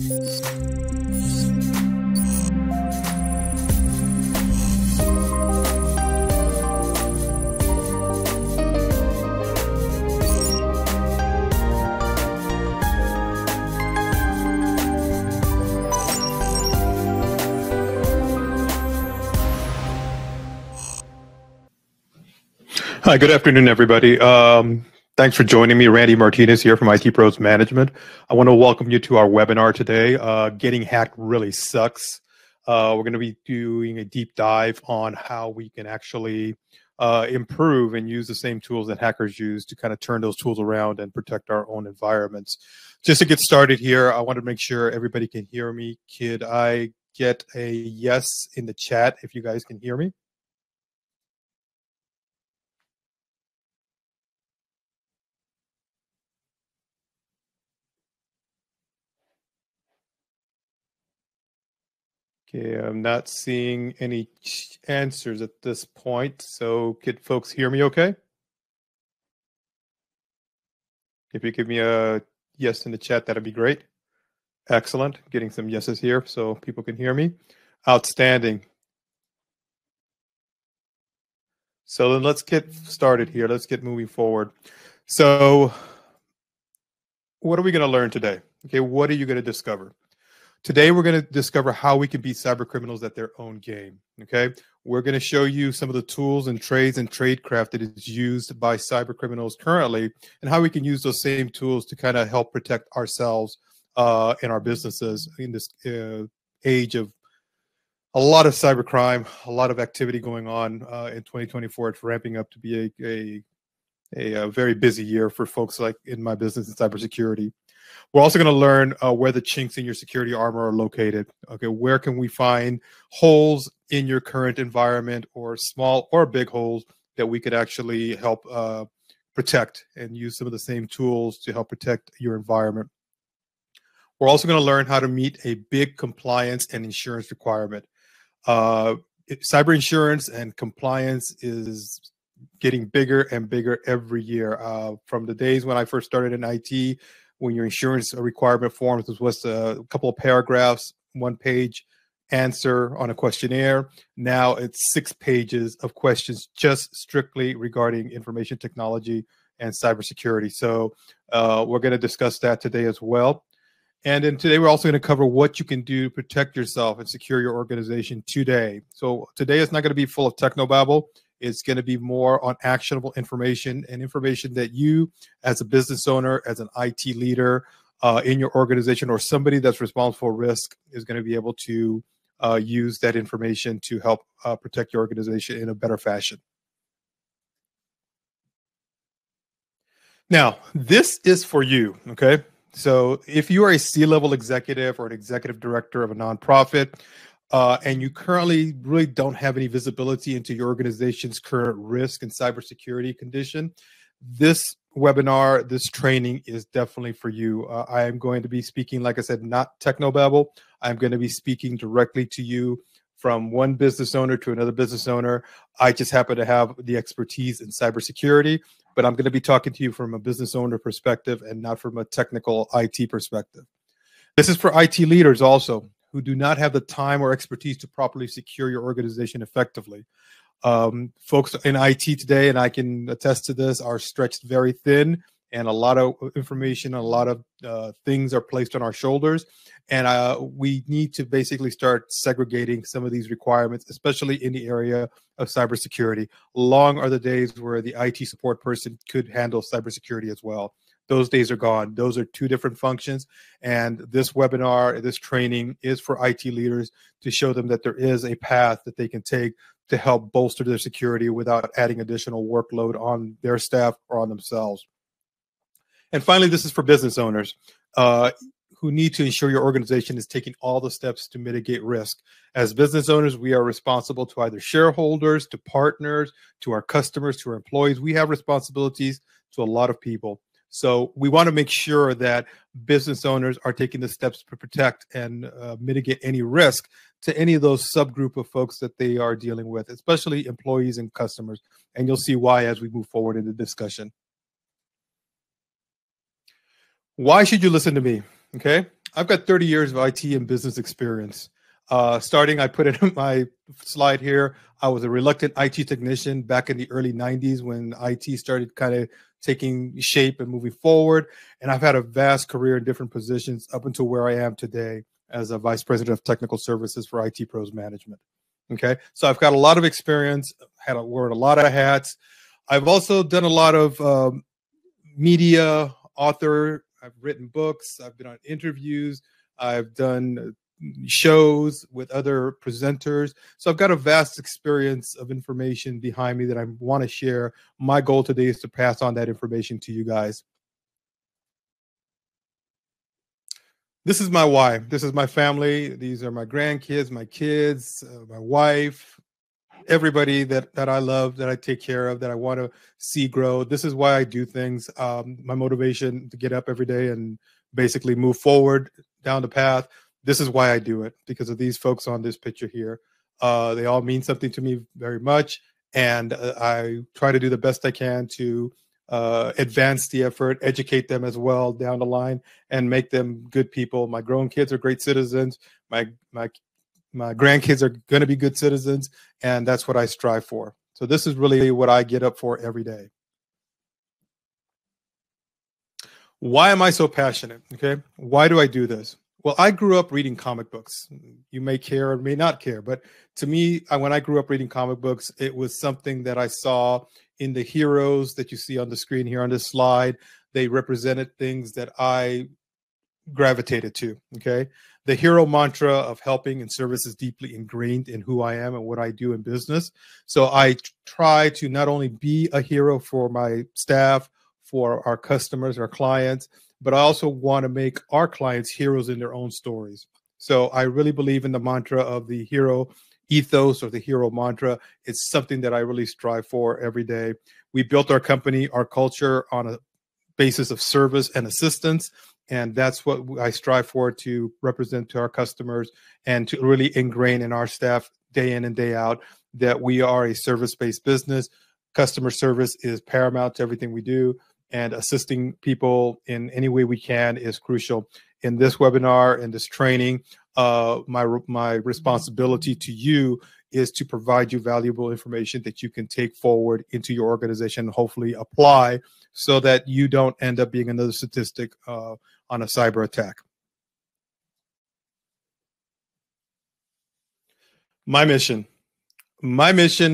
Hi, good afternoon, everybody. Thanks for joining me. Randy Martinez here from IT Pros Management. I want to welcome you to our webinar today. Getting hacked really sucks. We're going to be doing a deep dive on how we can actually improve and use the same tools that hackers use to kind of turn those tools around and protect our own environments. Just to get started here, I want to make sure everybody can hear me. Could I get a yes in the chat if you guys can hear me? Okay, I'm not seeing any answers at this point. So could folks hear me okay? If you give me a yes in the chat, that'd be great. Excellent. Getting some yeses here so people can hear me. Outstanding. So then let's get started here. Let's get moving forward. So what are we going to learn today? Okay, what are you going to discover? Today, we're going to discover how we can beat cyber criminals at their own game, okay? We're going to show you some of the tools and trades and tradecraft that is used by cyber criminals currently and how we can use those same tools to kind of help protect ourselves and our businesses in this age of a lot of cybercrime, a lot of activity going on in 2024. It's ramping up to be a very busy year for folks like in my business in cybersecurity. We're also going to learn where the chinks in your security armor are located. Okay, where can we find holes in your current environment, or small or big holes that we could actually help protect, and use some of the same tools to help protect your environment. We're also going to learn how to meet a big compliance and insurance requirement. Cyber insurance and compliance is getting bigger and bigger every year. From the days when I first started in IT, when your insurance requirement forms was a couple of paragraphs, 1-page answer on a questionnaire. Now it's 6 pages of questions just strictly regarding information technology and cybersecurity. So we're going to discuss that today as well. And then today we're also going to cover what you can do to protect yourself and secure your organization today. So today is not going to be full of technobabble. It's going to be more on actionable information, and information that you as a business owner, as an IT leader in your organization, or somebody that's responsible for risk is going to be able to use that information to help protect your organization in a better fashion. Now, this is for you, okay? So if you are a C-level executive or an executive director of a nonprofit, and you currently really don't have any visibility into your organization's current risk and cybersecurity condition, this webinar, this training is definitely for you. I am going to be speaking, like I said, not technobabble. I'm going to be speaking directly to you from one business owner to another business owner. I just happen to have the expertise in cybersecurity, but I'm going to be talking to you from a business owner perspective and not from a technical IT perspective. This is for IT leaders also, who do not have the time or expertise to properly secure your organization effectively. Folks in IT today, and I can attest to this, are stretched very thin, and a lot of information, a lot of things are placed on our shoulders. And we need to basically start segregating some of these requirements, especially in the area of cybersecurity. Long are the days where the IT support person could handle cybersecurity as well. Those days are gone. Those are 2 different functions. And this webinar, this training is for IT leaders to show them that there is a path that they can take to help bolster their security without adding additional workload on their staff or on themselves. And finally, this is for business owners who need to ensure your organization is taking all the steps to mitigate risk. As business owners, we are responsible to either shareholders, to partners, to our customers, to our employees. We have responsibilities to a lot of people. So we want to make sure that business owners are taking the steps to protect and mitigate any risk to any of those subgroup of folks that they are dealing with, especially employees and customers. And you'll see why as we move forward in the discussion. Why should you listen to me? Okay. I've got 30 years of IT and business experience. Starting, I put it in my slide here. I was a reluctant IT technician back in the early 90s when IT started kind of taking shape and moving forward. And I've had a vast career in different positions up until where I am today as a vice president of technical services for IT Pros Management. Okay, so I've got a lot of experience, worn a lot of hats. I've also done a lot of media, author. I've written books. I've been on interviews. I've done shows with other presenters. So I've got a vast experience of information behind me that I want to share. My goal today is to pass on that information to you guys. This is my why. This is my family. These are my grandkids, my kids, my wife, everybody that I love, that I take care of, that I want to see grow. This is why I do things. My motivation to get up every day and basically move forward down the path. This is why I do it, because of these folks on this picture here. They all mean something to me very much, and I try to do the best I can to advance the effort, educate them as well down the line, and make them good people. My grown kids are great citizens. My grandkids are going to be good citizens, and that's what I strive for. So this is really what I get up for every day. Why am I so passionate? Okay, why do I do this? Well, I grew up reading comic books. You may care or may not care, but to me, when I grew up reading comic books, it was something that I saw in the heroes that you see on the screen here on this slide. They represented things that I gravitated to. Okay, the hero mantra of helping and service is deeply ingrained in who I am and what I do in business. So I try to not only be a hero for my staff, for our customers, our clients, but I also want to make our clients heroes in their own stories. So I really believe in the mantra of the hero ethos, or the hero mantra. It's something that I really strive for every day. We built our company, our culture, on a basis of service and assistance. And that's what I strive for, to represent to our customers and to really ingrain in our staff day in and day out that we are a service-based business. Customer service is paramount to everything we do, and assisting people in any way we can is crucial. In this webinar, in this training, my responsibility to you is to provide you valuable information that you can take forward into your organization and hopefully apply, so that you don't end up being another statistic on a cyber attack. My mission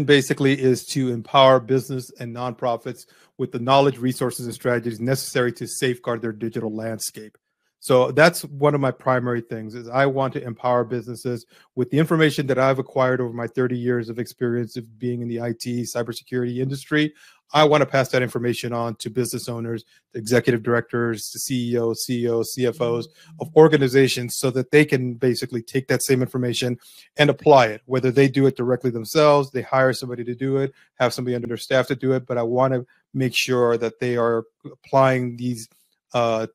basically is to empower business and nonprofits with the knowledge, resources, and strategies necessary to safeguard their digital landscape. So that's one of my primary things, is I want to empower businesses with the information that I've acquired over my 30 years of experience of being in the IT cybersecurity industry. I want to pass that information on to business owners, the executive directors, the CEOs, CFOs of organizations, so that they can basically take that same information and apply it, whether they do it directly themselves, they hire somebody to do it, have somebody under their staff to do it. But I want to make sure that they are applying these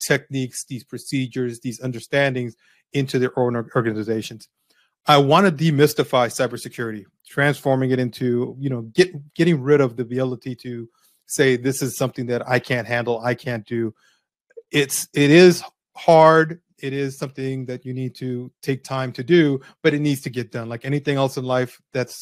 techniques, these procedures, these understandings into their own organizations. I want to demystify cybersecurity, transforming it into, getting rid of the ability to say this is something that I can't handle, I can't do. It is hard. It is something that you need to take time to do, but it needs to get done. Like anything else in life that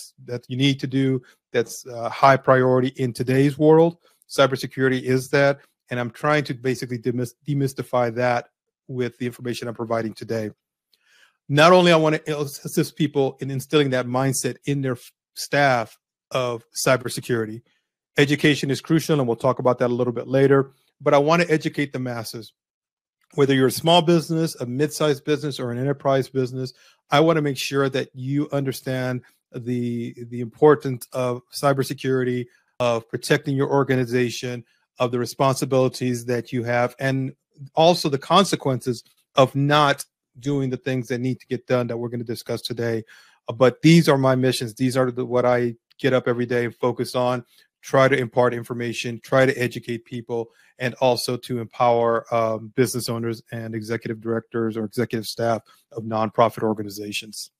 you need to do, that's high priority in today's world. Cybersecurity is that. And I'm trying to basically demystify that with the information I'm providing today. Not only I want to assist people in instilling that mindset in their staff of cybersecurity. Education is crucial, and we'll talk about that a little bit later. But I want to educate the masses. Whether you're a small business, a mid-sized business, or an enterprise business, I want to make sure that you understand the importance of cybersecurity, of protecting your organization, of the responsibilities that you have, and also the consequences of not doing the things that need to get done that we're going to discuss today. But these are my missions. These are what I get up every day and focus on, try to impart information, try to educate people, and also to empower business owners and executive directors or executive staff of nonprofit organizations.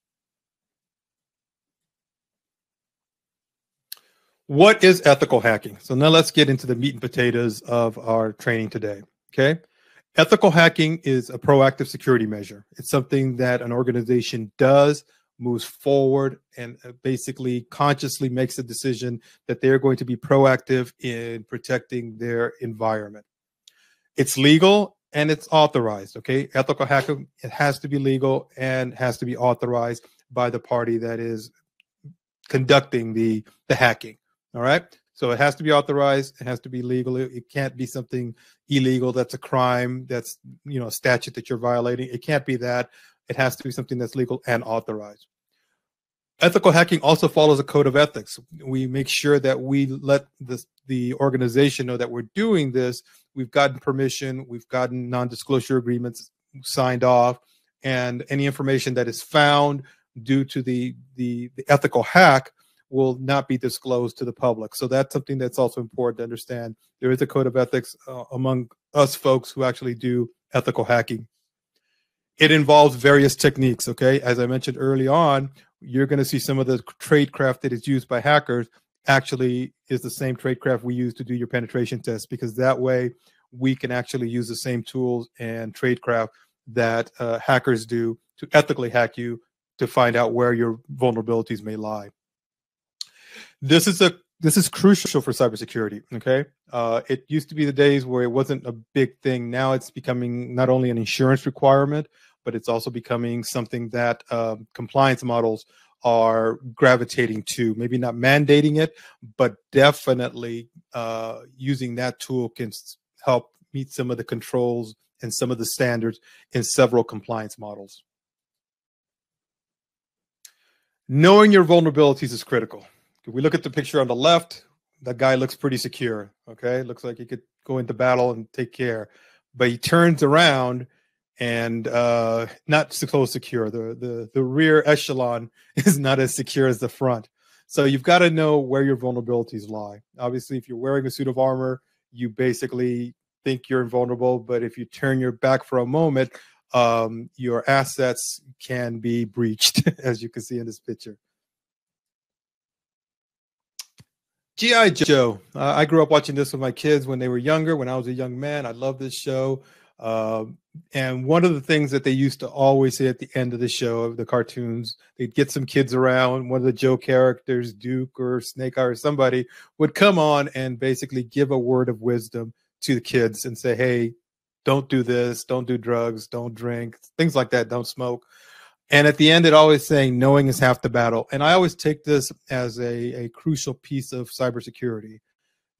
What is ethical hacking? So now let's get into the meat and potatoes of our training today. Okay. Ethical hacking is a proactive security measure. It's something that an organization does, moves forward, and basically consciously makes a decision that they're going to be proactive in protecting their environment. It's legal and it's authorized. Okay. Ethical hacking, it has to be legal and has to be authorized by the party that is conducting the hacking. All right. So it has to be authorized. It has to be legal. It can't be something illegal. That's a crime. That's, a statute that you're violating. It can't be that. It has to be something that's legal and authorized. Ethical hacking also follows a code of ethics. We make sure that we let the organization know that we're doing this. We've gotten permission. We've gotten non-disclosure agreements signed off, and any information that is found due to the ethical hack will not be disclosed to the public. So that's something that's also important to understand. There is a code of ethics among us folks who actually do ethical hacking. It involves various techniques, okay? As I mentioned early on, you're going to see some of the tradecraft that is used by hackers actually is the same tradecraft we use to do your penetration test, because that way we can actually use the same tools and tradecraft that hackers do to ethically hack you to find out where your vulnerabilities may lie. This is crucial for cybersecurity, okay? It used to be the days where it wasn't a big thing. Now it's becoming not only an insurance requirement, but it's also becoming something that compliance models are gravitating to. Maybe not mandating it, but definitely using that tool can help meet some of the controls and some of the standards in several compliance models. Knowing your vulnerabilities is critical. If we look at the picture on the left, that guy looks pretty secure, okay? Looks like he could go into battle and take care. But he turns around and not so secure. The rear echelon is not as secure as the front. So you've got to know where your vulnerabilities lie. Obviously, if you're wearing a suit of armor, you basically think you're invulnerable. But if you turn your back for a moment, your assets can be breached, as you can see in this picture. G.I. Joe. I grew up watching this with my kids when they were younger. When I was a young man, I loved this show. And one of the things that they used to always say at the end of the show, of the cartoons, they'd get some kids around. One of the Joe characters, Duke or Snake Eye or somebody, would come on and basically give a word of wisdom to the kids and say, hey, don't do this, don't do drugs, don't drink, things like that, don't smoke. And at the end, it always saying, knowing is half the battle. And I always take this as a crucial piece of cybersecurity.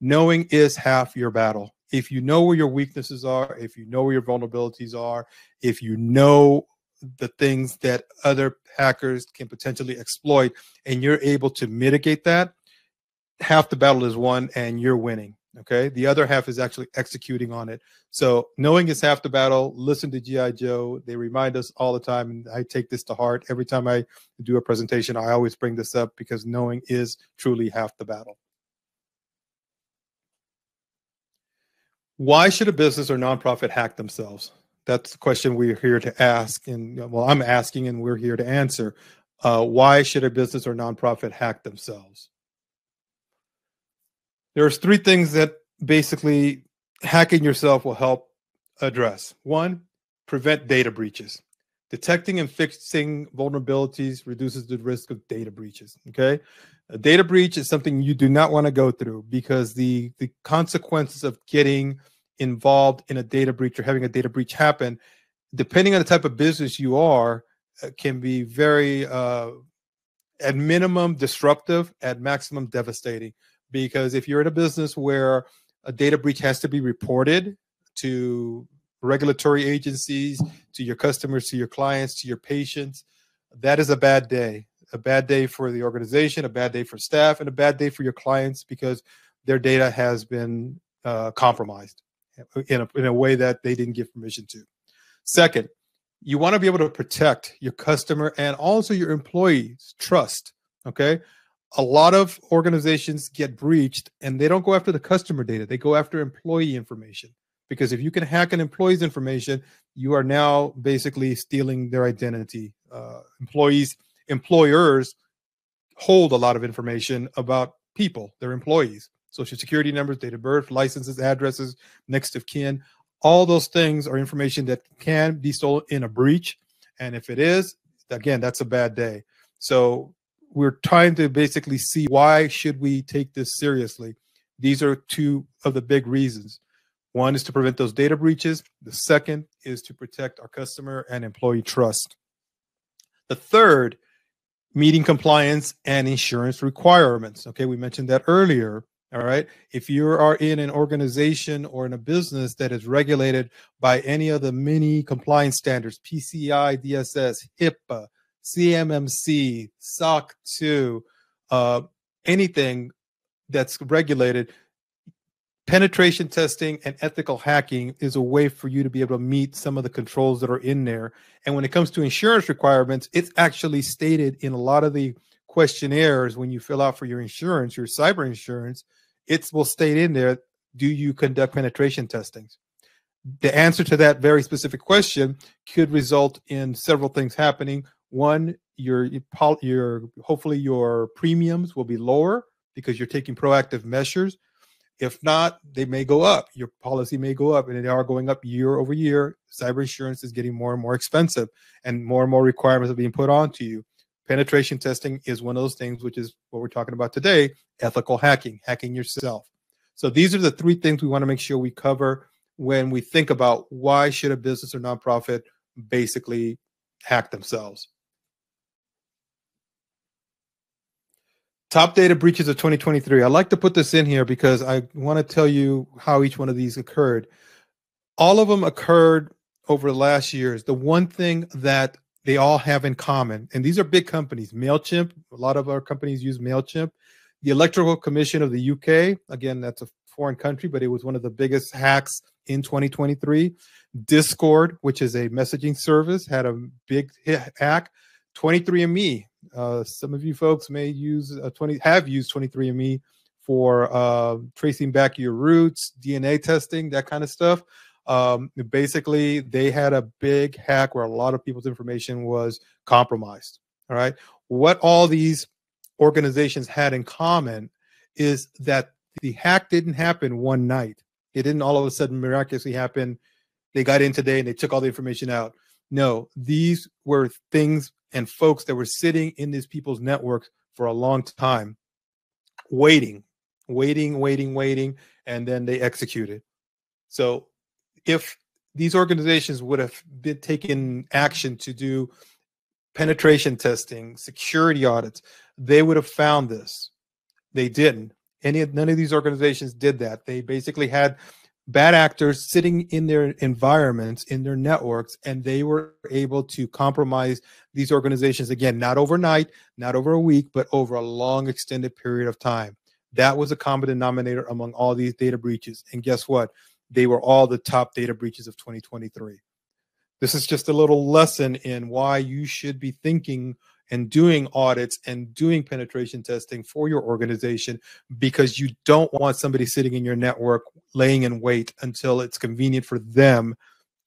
Knowing is half your battle. If you know where your weaknesses are, if you know where your vulnerabilities are, if you know the things that other hackers can potentially exploit, and you're able to mitigate that, half the battle is won and you're winning. Okay. The other half is actually executing on it. So knowing is half the battle. Listen to G.I. Joe. They remind us all the time. And I take this to heart. Every time I do a presentation, I always bring this up because knowing is truly half the battle. Why should a business or nonprofit hack themselves? That's the question we're here to ask. And well, I'm asking and we're here to answer. Why should a business or nonprofit hack themselves? There's three things that basically hacking yourself will help address. One, prevent data breaches. Detecting and fixing vulnerabilities reduces the risk of data breaches, okay? A data breach is something you do not want to go through because the consequences of getting involved in a data breach or having a data breach happen, depending on the type of business you are, can be very, at minimum, disruptive, at maximum, devastating. Because if you're in a business where a data breach has to be reported to regulatory agencies, to your customers, to your clients, to your patients, that is a bad day. A bad day for the organization, a bad day for staff, and a bad day for your clients because their data has been compromised in a way that they didn't give permission to. Second, you want to be able to protect your customer and also your employees' trust, okay? A lot of organizations get breached and they don't go after the customer data. They go after employee information, because if you can hack an employee's information, you are now basically stealing their identity. Employers hold a lot of information about people, their employees, social security numbers, date of birth, licenses, addresses, next of kin. All those things are information that can be stolen in a breach. And if it is, again, that's a bad day. So we're trying to basically see, why should we take this seriously? These are two of the big reasons. One is to prevent those data breaches. The second is to protect our customer and employee trust. The third, meeting compliance and insurance requirements. Okay, we mentioned that earlier. All right. If you are in an organization or in a business that is regulated by any of the many compliance standards, PCI, DSS, HIPAA, CMMC, SOC 2, anything that's regulated, penetration testing and ethical hacking is a way for you to be able to meet some of the controls that are in there. And when it comes to insurance requirements, it's actually stated in a lot of the questionnaires when you fill out for your insurance, your cyber insurance, it will state in there, do you conduct penetration testings? The answer to that very specific question could result in several things happening. One, your hopefully your premiums will be lower because you're taking proactive measures. If not, they may go up. Your policy may go up, and they are going up year over year. Cyber insurance is getting more and more expensive, and more requirements are being put onto you. Penetration testing is one of those things, which is what we're talking about today, ethical hacking, hacking yourself. So these are the three things we want to make sure we cover when we think about why should a business or nonprofit basically hack themselves. Top data breaches of 2023. I like to put this in here because I want to tell you how each one of these occurred. All of them occurred over the last years. The one thing that they all have in common, and these are big companies, MailChimp, a lot of our companies use MailChimp. The Electoral Commission of the UK, again, that's a foreign country, but it was one of the biggest hacks in 2023. Discord, which is a messaging service, had a big hack. 23andMe, some of you folks may use have used 23andMe for tracing back your roots, DNA testing, that kind of stuff. Basically, they had a big hack where a lot of people's information was compromised. All right. What all these organizations had in common is that the hack didn't happen one night. It didn't all of a sudden miraculously happen. They got in today and they took all the information out. No, these were things and folks that were sitting in these people's networks for a long time, waiting, and then they executed. So if these organizations would have been taking action to do penetration testing, security audits, they would have found this. They didn't. None of these organizations did that. They basically had bad actors sitting in their environments, in their networks, and they were able to compromise these organizations, again, not overnight, not over a week, but over a long extended period of time. That was a common denominator among all these data breaches. And guess what? They were all the top data breaches of 2023. This is just a little lesson in why you should be thinking and doing audits and doing penetration testing for your organization, because you don't want somebody sitting in your network laying in wait until it's convenient for them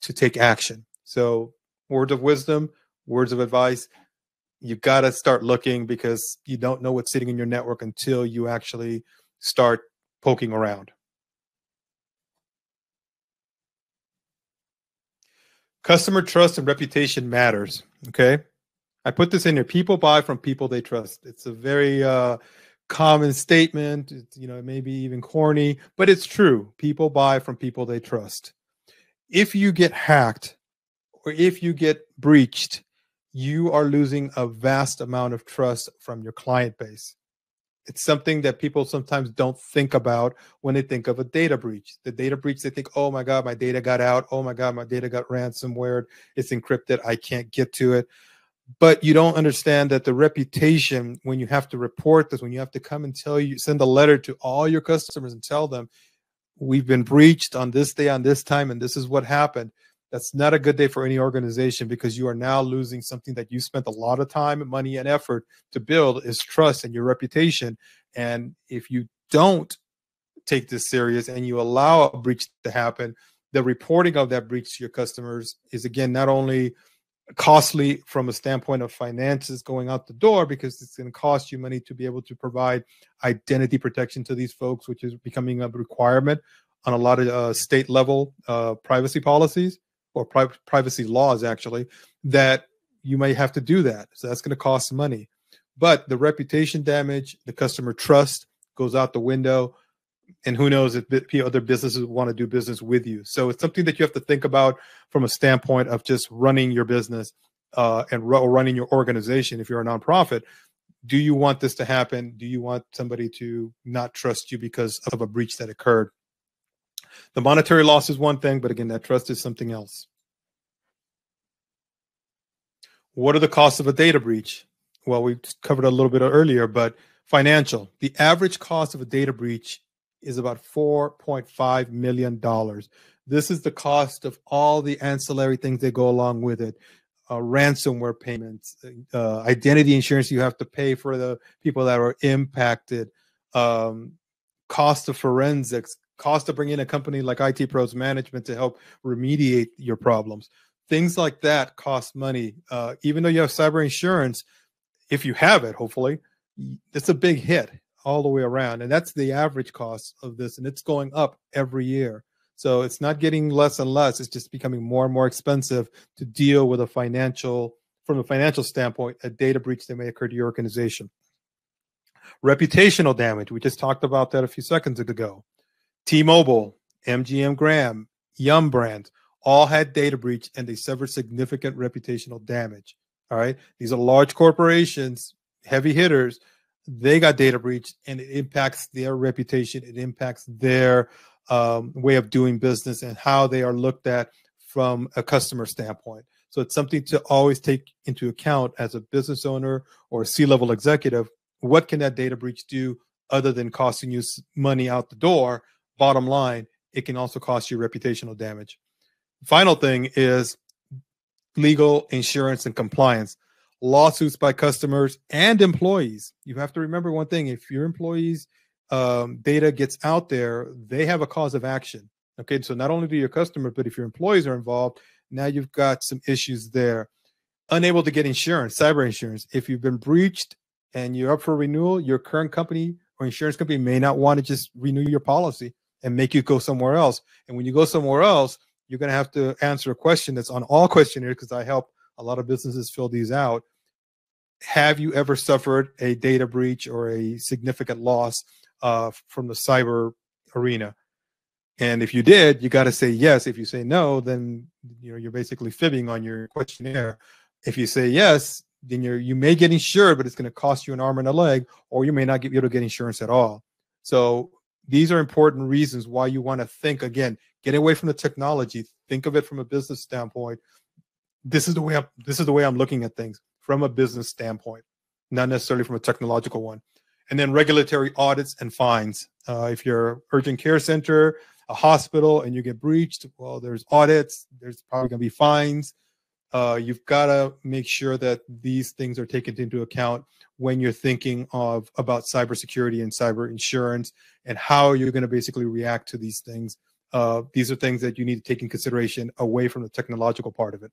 to take action. So words of wisdom, words of advice, you got to start looking, because you don't know what's sitting in your network until you actually start poking around. Customer trust and reputation matters. Okay. I put this in here. People buy from people they trust. It's a very common statement. It may be even corny, but it's true. People buy from people they trust. If you get hacked or if you get breached, you are losing a vast amount of trust from your client base. It's something that people sometimes don't think about when they think of a data breach. The data breach, they think, oh my God, my data got out. Oh my God, my data got ransomware. It's encrypted. I can't get to it. But you don't understand that the reputation, when you have to report this, when you have to come and send a letter to all your customers and tell them, we've been breached on this day, on this time, and this is what happened. That's not a good day for any organization, because you are now losing something that you spent a lot of time, money, and effort to build, is trust and your reputation. And if you don't take this serious and you allow a breach to happen, the reporting of that breach to your customers is, again, not only costly from a standpoint of finances going out the door, because it's going to cost you money to be able to provide identity protection to these folks, which is becoming a requirement on a lot of state level privacy policies or privacy laws, actually, that you may have to do that. So that's going to cost money. But the reputation damage, the customer trust goes out the window. And who knows if other businesses want to do business with you. So it's something that you have to think about from a standpoint of just running your business and running your organization. If you're a nonprofit, do you want this to happen? Do you want somebody to not trust you because of a breach that occurred? The monetary loss is one thing, but again, that trust is something else. What are the costs of a data breach? Well, we covered a little bit earlier, but financial. The average cost of a data breach is about $4.5 million. This is the cost of all the ancillary things that go along with it. Ransomware payments, identity insurance you have to pay for the people that are impacted, cost of forensics, cost of bringing in a company like IT Pros Management to help remediate your problems. Things like that cost money. Even though you have cyber insurance, if you have it, hopefully, it's a big hit all the way around. And that's the average cost of this. And it's going up every year. So it's not getting less and less. It's just becoming more and more expensive to deal with from a financial standpoint, a data breach that may occur to your organization. Reputational damage. We just talked about that a few seconds ago. T-Mobile, MGM Graham, Yum Brands, all had data breach and they suffered significant reputational damage. All right. These are large corporations, heavy hitters. They got data breached and it impacts their reputation. It impacts their way of doing business and how they are looked at from a customer standpoint. So it's something to always take into account as a business owner or a C-level executive. What can that data breach do other than costing you money out the door? Bottom line, it can also cost you reputational damage. Final thing is legal, insurance, and compliance. Lawsuits by customers and employees. You have to remember one thing. If your employees' data gets out there, they have a cause of action. Okay, so not only do your customers, but if your employees are involved, now you've got some issues there. Unable to get insurance, cyber insurance. If you've been breached and you're up for renewal, your current company or insurance company may not want to just renew your policy and make you go somewhere else. And when you go somewhere else, you're going to have to answer a question that's on all questionnaires, because I help a lot of businesses fill these out. Have you ever suffered a data breach or a significant loss from the cyber arena? And if you did, you got to say yes. If you say no, then you're basically fibbing on your questionnaire. If you say yes, then you may get insured, but it's going to cost you an arm and a leg, or you may not be able to get insurance at all. So these are important reasons why you want to think again. Get away from the technology. Think of it from a business standpoint. This is the way I'm looking at things from a business standpoint, not necessarily from a technological one. And then regulatory audits and fines. If you're an urgent care center, a hospital, and you get breached, well, there's audits. There's probably going to be fines. You've got to make sure that these things are taken into account when you're thinking about cybersecurity and cyber insurance and how you're going to basically react to these things. These are things that you need to take in consideration away from the technological part of it.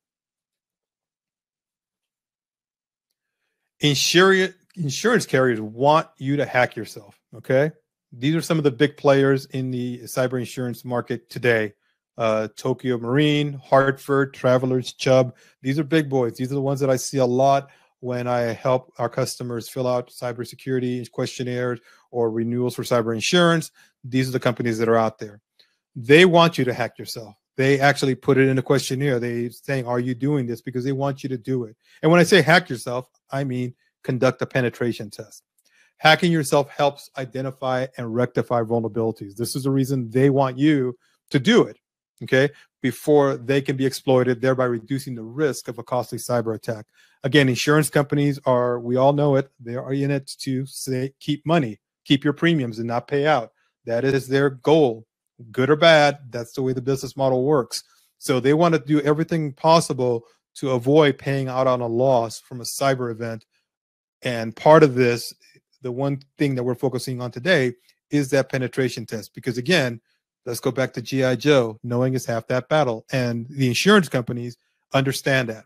Insurance carriers want you to hack yourself, okay? These are some of the big players in the cyber insurance market today. Tokyo Marine, Hartford, Travelers, Chubb. These are big boys. These are the ones that I see a lot when I help our customers fill out cybersecurity questionnaires or renewals for cyber insurance. These are the companies that are out there. They want you to hack yourself. They actually put it in a questionnaire. They saying, are you doing this? Because they want you to do it. And when I say hack yourself, I mean conduct a penetration test. Hacking yourself helps identify and rectify vulnerabilities. This is the reason they want you to do it, okay, before they can be exploited, thereby reducing the risk of a costly cyber attack. Again, insurance companies are, we all know it, they are in it to say, keep money, keep your premiums and not pay out. That is their goal. Good or bad, that's the way the business model works. So they want to do everything possible to avoid paying out on a loss from a cyber event. And part of this, the one thing that we're focusing on today is that penetration test. Because again, let's go back to G.I. Joe. Knowing is half that battle. And the insurance companies understand that.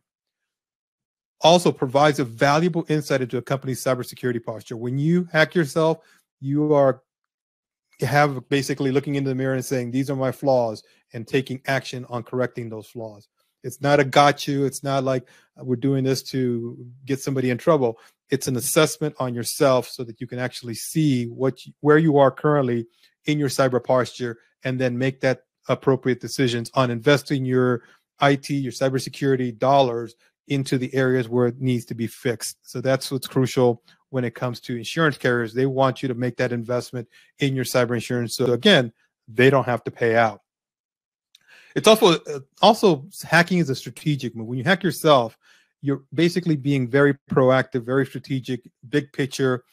Also provides a valuable insight into a company's cybersecurity posture. When you hack yourself, you are have basically looking into the mirror and saying, these are my flaws, and taking action on correcting those flaws. It's not a got you. It's not like we're doing this to get somebody in trouble. It's an assessment on yourself so that you can actually see where you are currently in your cyber posture, and then make that appropriate decisions on investing your IT, your cybersecurity dollars into the areas where it needs to be fixed. So that's what's crucial when it comes to insurance carriers. They want you to make that investment in your cyber insurance. So again, they don't have to pay out. It's also hacking is a strategic move. When you hack yourself, you're basically being very proactive, very strategic, big picture,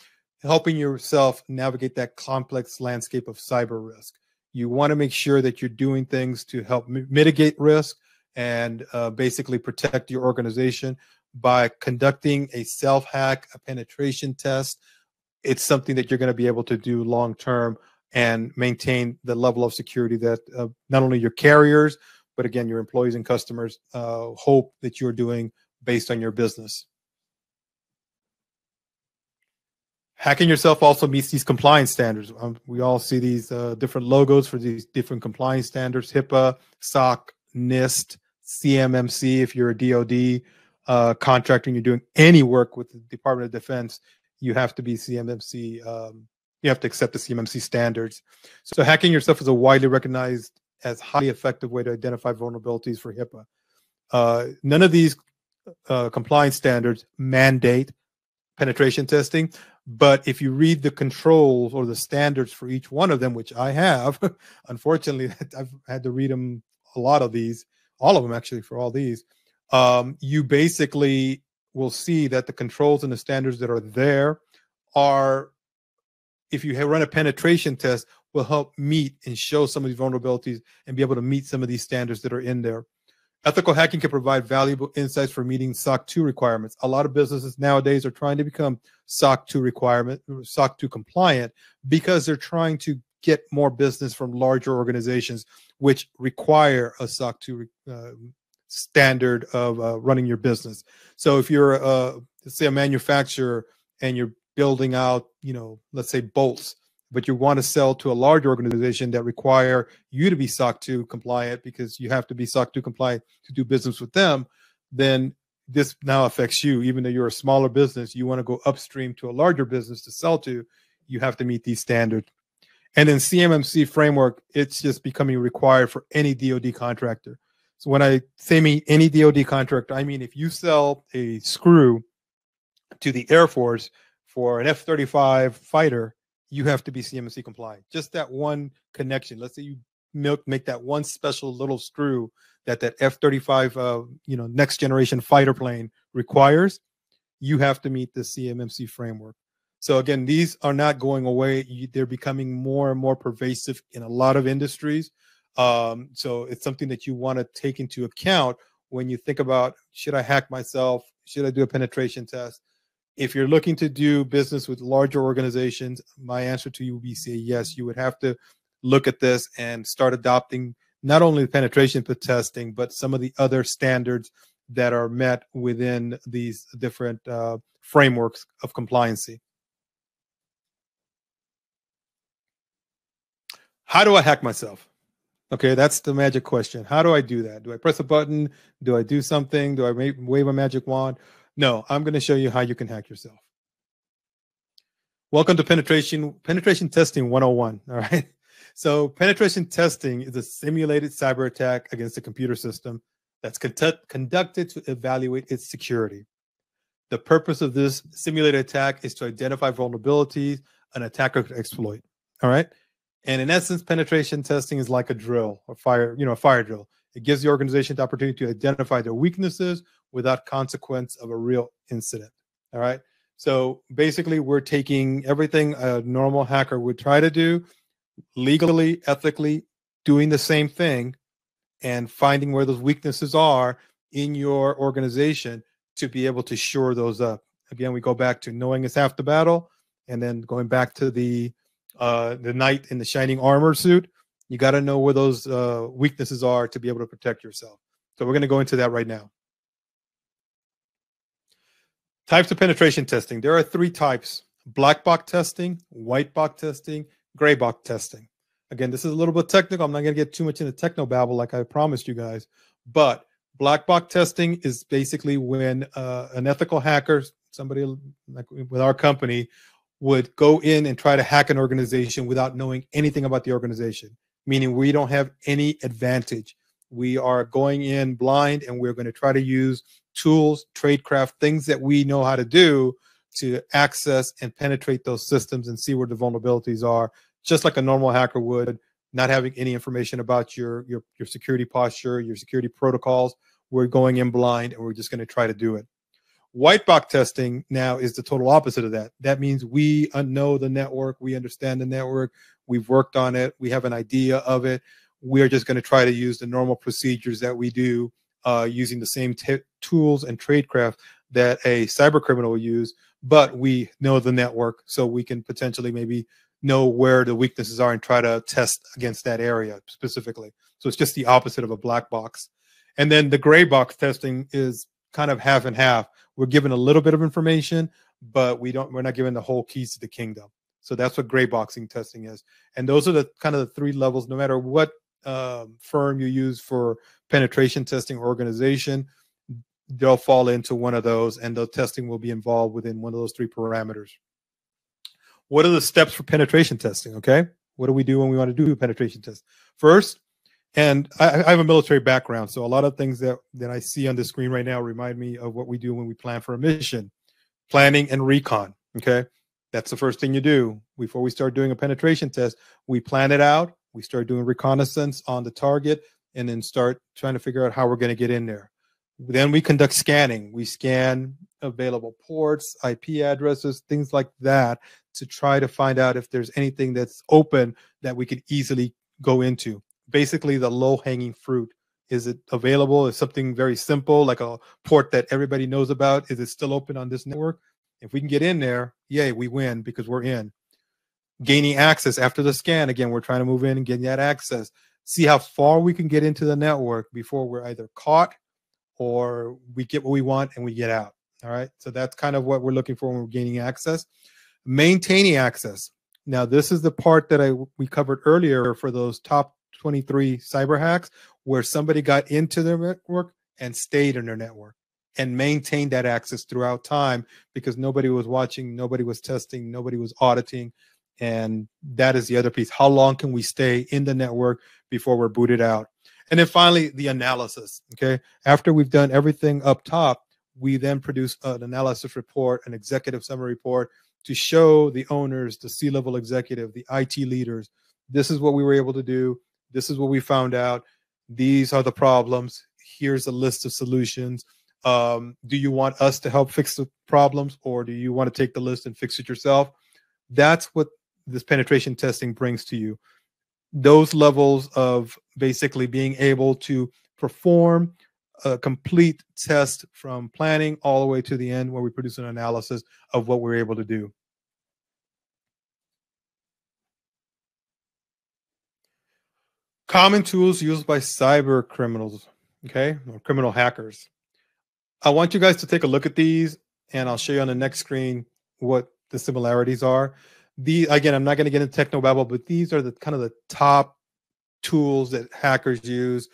helping yourself navigate that complex landscape of cyber risk. You want to make sure that you're doing things to help mitigate risk and basically protect your organization by conducting a self-hack, a penetration test. It's something that you're going to be able to do long-term and maintain the level of security that not only your carriers, but again, your employees and customers hope that you're doing based on your business. Hacking yourself also meets these compliance standards. We all see these different logos for these different compliance standards: HIPAA, SOC, NIST, CMMC. If you're a DoD contractor and you're doing any work with the Department of Defense, you have to be CMMC. You have to accept the CMMC standards. So hacking yourself is a widely recognized as highly effective way to identify vulnerabilities for HIPAA. None of these compliance standards mandate penetration testing, but if you read the controls or the standards for each one of them, which I have, unfortunately, I've had to read them, a lot of these, all of them actually, for all these, you basically will see that the controls and the standards that are there are, if you run a penetration test, will help meet and show some of these vulnerabilities and be able to meet some of these standards that are in there. Ethical hacking can provide valuable insights for meeting SOC 2 requirements. A lot of businesses nowadays are trying to become SOC 2 compliant, because they're trying to get more business from larger organizations, which require a SOC 2 standard of running your business. So if you're, let's say, a manufacturer and you're building out, let's say bolts, but you want to sell to a large organization that require you to be SOC 2 compliant, because you have to be SOC 2 compliant to do business with them, then this now affects you. Even though you're a smaller business, you want to go upstream to a larger business to sell to, you have to meet these standards. And then CMMC framework, it's just becoming required for any DoD contractor. So when I say any DoD contractor, I mean if you sell a screw to the Air Force for an F-35 fighter, you have to be CMMC compliant. Just that one connection. Let's say you make that one special little screw that F-35, next generation fighter plane requires. You have to meet the CMMC framework. So again, these are not going away. They're becoming more and more pervasive in a lot of industries. So it's something that you want to take into account when you think about, should I hack myself? Should I do a penetration test? If you're looking to do business with larger organizations, my answer to you would be say yes. You would have to look at this and start adopting not only the penetration testing, but some of the other standards that are met within these different frameworks of compliancy. How do I hack myself? Okay, that's the magic question. How do I do that? Do I press a button? Do I do something? Do I wave a magic wand? No, I'm going to show you how you can hack yourself. Welcome to penetration testing 101. All right. So penetration testing is a simulated cyber attack against a computer system that's conducted to evaluate its security. The purpose of this simulated attack is to identify vulnerabilities an attacker could exploit. All right. And in essence, penetration testing is like a drill, a fire drill. It gives the organization the opportunity to identify their weaknesses without consequence of a real incident. All right. So basically, we're taking everything a normal hacker would try to do, legally, ethically, doing the same thing, and finding where those weaknesses are in your organization to be able to shore those up. Again, we go back to knowing is half the battle, and then going back to the knight in the shining armor suit. You got to know where those weaknesses are to be able to protect yourself. So we're going to go into that right now. Types of penetration testing. There are 3 types: black box testing, white box testing, Gray box testing. Again, this is a little bit technical. I'm not going to get too much into techno babble like I promised you guys, but black box testing is basically when an ethical hacker, somebody like with our company, would go in and try to hack an organization without knowing anything about the organization, meaning we don't have any advantage. We are going in blind, and we're going to try to use tools, tradecraft, things that we know how to do to access and penetrate those systems and see where the vulnerabilities are, just like a normal hacker would, not having any information about your security posture, your security protocols. We're going in blind, and we're just going to try to do it. White box testing now is the total opposite of that. That means we know the network, we understand the network, we've worked on it, we have an idea of it. We're just going to try to use the normal procedures that we do, using the same tools and tradecraft that a cyber criminal will use, but we know the network, so we can potentially maybe know where the weaknesses are and try to test against that area specifically. So it's just the opposite of a black box. And then the gray box testing is kind of half and half. We're given a little bit of information, but we're not given the whole keys to the kingdom. So that's what gray boxing testing is. And those are the kind of the three levels. No matter what firm you use for penetration testing organization, they'll fall into one of those, and the testing will be involved within one of those three parameters. What are the steps for penetration testing? Okay, what do we do when we want to do a penetration test? First, and I have a military background, so a lot of things that I see on the screen right now remind me of what we do when we plan for a mission. Planning and recon, okay? That's the first thing you do. Before we start doing a penetration test, we plan it out, we start doing reconnaissance on the target, and then start trying to figure out how we're going to get in there. Then we conduct scanning. We scan available ports, IP addresses, things like that, to try to find out if there's anything that's open that we could easily go into. Basically, the low-hanging fruit. Is it available? Is something very simple, like a port that everybody knows about? Is it still open on this network? If we can get in there, yay, we win because we're in. Gaining access after the scan. Again, we're trying to move in and get that access. See how far we can get into the network before we're either caught or we get what we want and we get out. All right. So that's kind of what we're looking for when we're gaining access. Maintaining access. Now, this is the part that we covered earlier for those top 23 cyber hacks, where somebody got into their network and stayed in their network and maintained that access throughout time because nobody was watching, nobody was testing, nobody was auditing. And that is the other piece. How long can we stay in the network before we're booted out? And then finally, the analysis. Okay. After we've done everything up top, we then produce an analysis report, an executive summary report to show the owners, the C-level executive, the IT leaders, this is what we were able to do. This is what we found out. These are the problems. Here's a list of solutions. Do you want us to help fix the problems, or do you want to take the list and fix it yourself? That's what this penetration testing brings to you. Those levels of basically being able to perform a complete test from planning all the way to the end, where we produce an analysis of what we're able to do. Common tools used by cyber criminals, okay, or criminal hackers. I want you guys to take a look at these, and I'll show you on the next screen what the similarities are. Again, I'm not going to get into techno babble, but these are the kind of the top tools that hackers use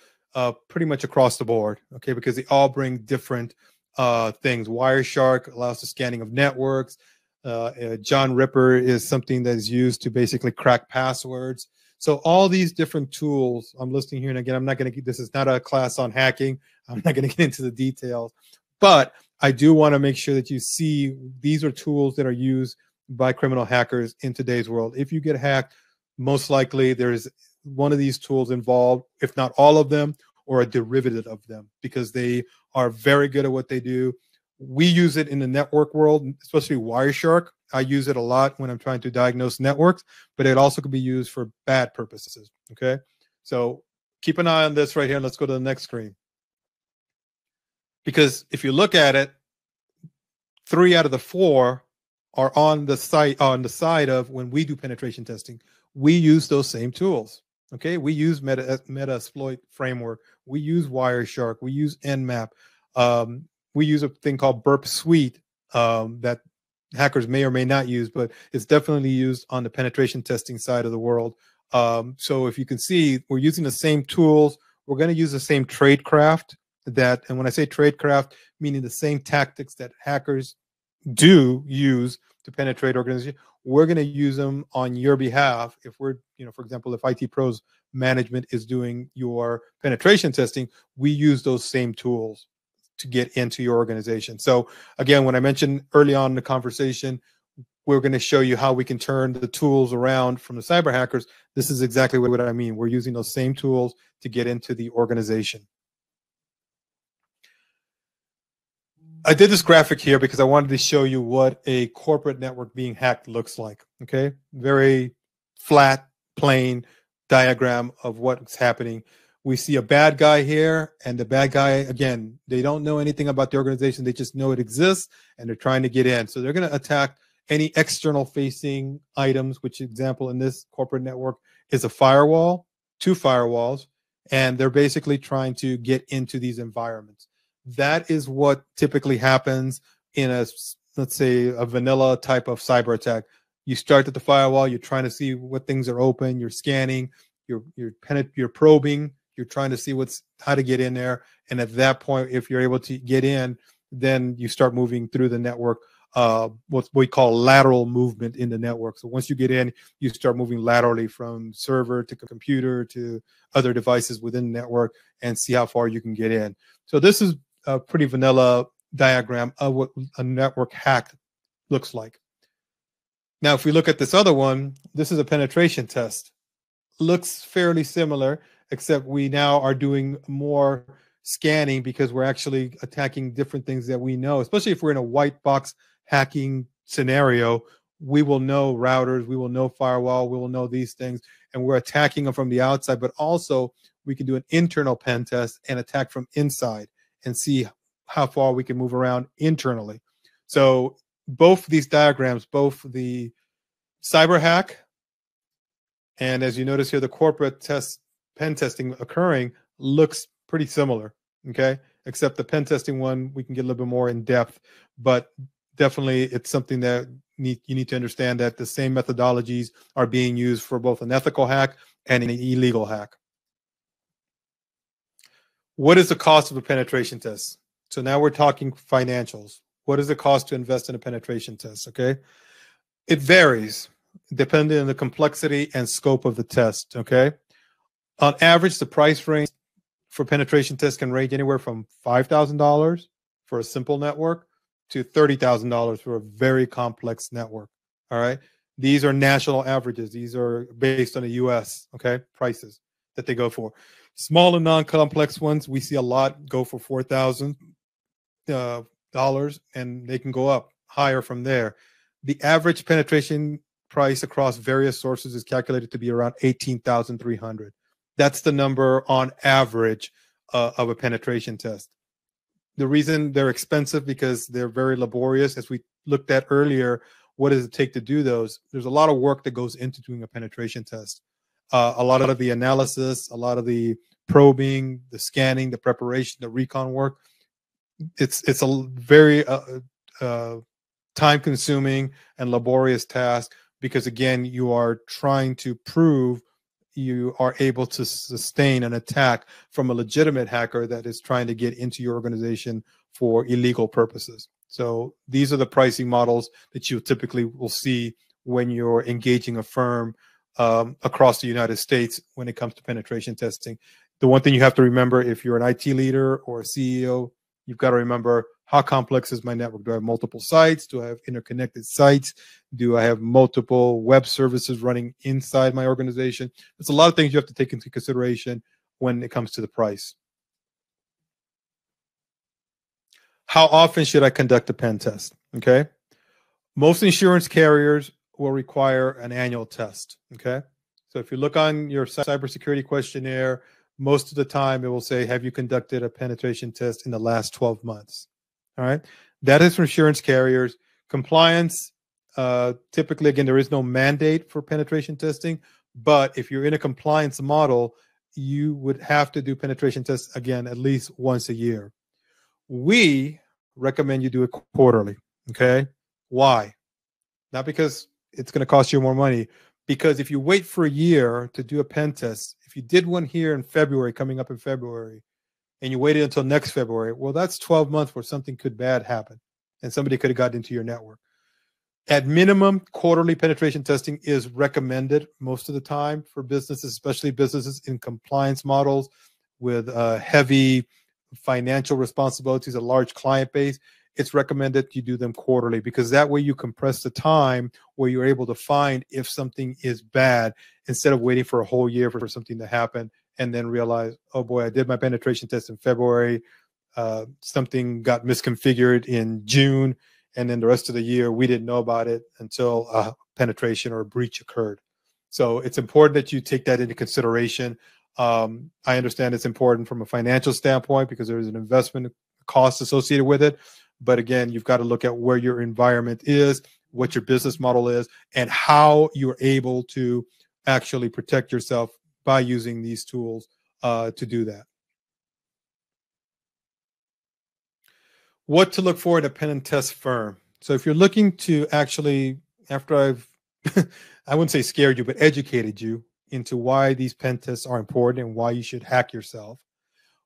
pretty much across the board, okay, because they all bring different things. Wireshark allows the scanning of networks. John Ripper is something that is used to basically crack passwords. So all these different tools I'm listing here, and again, I'm not going to. This is not a class on hacking. I'm not going to get into the details, but I do want to make sure that you see these are tools that are used by criminal hackers in today's world. If you get hacked, most likely there's one of these tools involved, if not all of them, or a derivative of them, because they are very good at what they do. We use it in the network world, especially Wireshark. I use it a lot when I'm trying to diagnose networks, but it also could be used for bad purposes, okay? So keep an eye on this right here. Let's go to the next screen. Because if you look at it, 3 out of the 4 are on the side of when we do penetration testing. We use those same tools, okay? We use Metasploit framework. We use Wireshark. We use Nmap. We use a thing called Burp Suite that hackers may or may not use, but it's definitely used on the penetration testing side of the world. So if you can see, we're using the same tools. We're going to use the same tradecraft and when I say tradecraft, meaning the same tactics that hackers do use to penetrate organizations, we're going to use them on your behalf. If we're, for example, if IT Pros management is doing your penetration testing, we use those same tools to get into your organization. So again, when I mentioned early on in the conversation, we're going to show you how we can turn the tools around from the cyber hackers. This is exactly what I mean. We're using those same tools to get into the organization. I did this graphic here because I wanted to show you what a corporate network being hacked looks like. Okay, very flat, plain diagram of what's happening. We see a bad guy here, and the bad guy, again, they don't know anything about the organization. They just know it exists, and they're trying to get in. So they're going to attack any external facing items, which example in this corporate network is a firewall, 2 firewalls, and they're basically trying to get into these environments. That is what typically happens in a, let's say, a vanilla type of cyber attack. You start at the firewall, you're trying to see what things are open, you're scanning, you're probing, you're trying to see how to get in there. And at that point, if you're able to get in, then you start moving through the network, what we call lateral movement in the network. So once you get in, you start moving laterally from server to computer to other devices within the network and see how far you can get in. So this is a pretty vanilla diagram of what a network hack looks like. Now, if we look at this other one, this is a penetration test. Looks fairly similar, except we now are doing more scanning because we're actually attacking different things that we know, especially if we're in a white box hacking scenario. We will know routers, we will know firewall, we will know these things, and we're attacking them from the outside, but also we can do an internal pen test and attack from inside and see how far we can move around internally. So both these diagrams, both the cyber hack and, as you notice here, the corporate pen testing occurring looks pretty similar, okay? Except the pen testing one, we can get a little bit more in depth, but definitely it's something that you need to understand that the same methodologies are being used for both an ethical hack and an illegal hack. What is the cost of a penetration test? So now we're talking financials. What does it cost to invest in a penetration test, okay? It varies depending on the complexity and scope of the test, okay? On average, the price range for penetration tests can range anywhere from $5,000 for a simple network to $30,000 for a very complex network, all right? These are national averages. These are based on the US, okay, prices that they go for. Small and non-complex ones, we see a lot go for $4,000, and they can go up higher from there. The average penetration price across various sources is calculated to be around $18,300. That's the number on average of a penetration test. The reason they're expensive because they're very laborious. As we looked at earlier, what does it take to do those? There's a lot of work that goes into doing a penetration test. A lot of the analysis, a lot of the probing, the scanning, the preparation, the recon work. It's a very time-consuming and laborious task because, again, you are trying to prove you are able to sustain an attack from a legitimate hacker that is trying to get into your organization for illegal purposes. So these are the pricing models that you typically will see when you're engaging a firm across the United States when it comes to penetration testing. The one thing you have to remember, if you're an IT leader or a CEO, you've got to remember, how complex is my network? Do I have multiple sites? Do I have interconnected sites? Do I have multiple web services running inside my organization? There's a lot of things you have to take into consideration when it comes to the price. How often should I conduct a pen test? Okay. Most insurance carriers will require an annual test. Okay. So if you look on your cybersecurity questionnaire, most of the time it will say, have you conducted a penetration test in the last 12 months? All right. That is for insurance carriers. Compliance, typically, again, there is no mandate for penetration testing, but if you're in a compliance model, you would have to do penetration tests, again, at least once a year. We recommend you do it quarterly. Okay. Why? not because it's going to cost you more money. Because if you wait for a year to do a pen test, if you did one here in February, coming up in February, and you waited until next February, well, that's 12 months where something could bad happen and somebody could have gotten into your network. At minimum, quarterly penetration testing is recommended most of the time for businesses, especially businesses in compliance models with heavy financial responsibilities, a large client base. It's recommended you do them quarterly because that way you compress the time where you're able to find if something is bad instead of waiting for a whole year for something to happen and then realize, oh boy, I did my penetration test in February. Something got misconfigured in June. And then the rest of the year, we didn't know about it until a penetration or a breach occurred. So it's important that you take that into consideration. I understand it's important from a financial standpoint because there's an investment cost associated with it. But again, you've got to look at where your environment is, what your business model is, and how you're able to actually protect yourself by using these tools to do that. What to look for in a pen and test firm. So if you're looking to actually, after I've, I wouldn't say scared you, but educated you into why these pen tests are important and why you should hack yourself,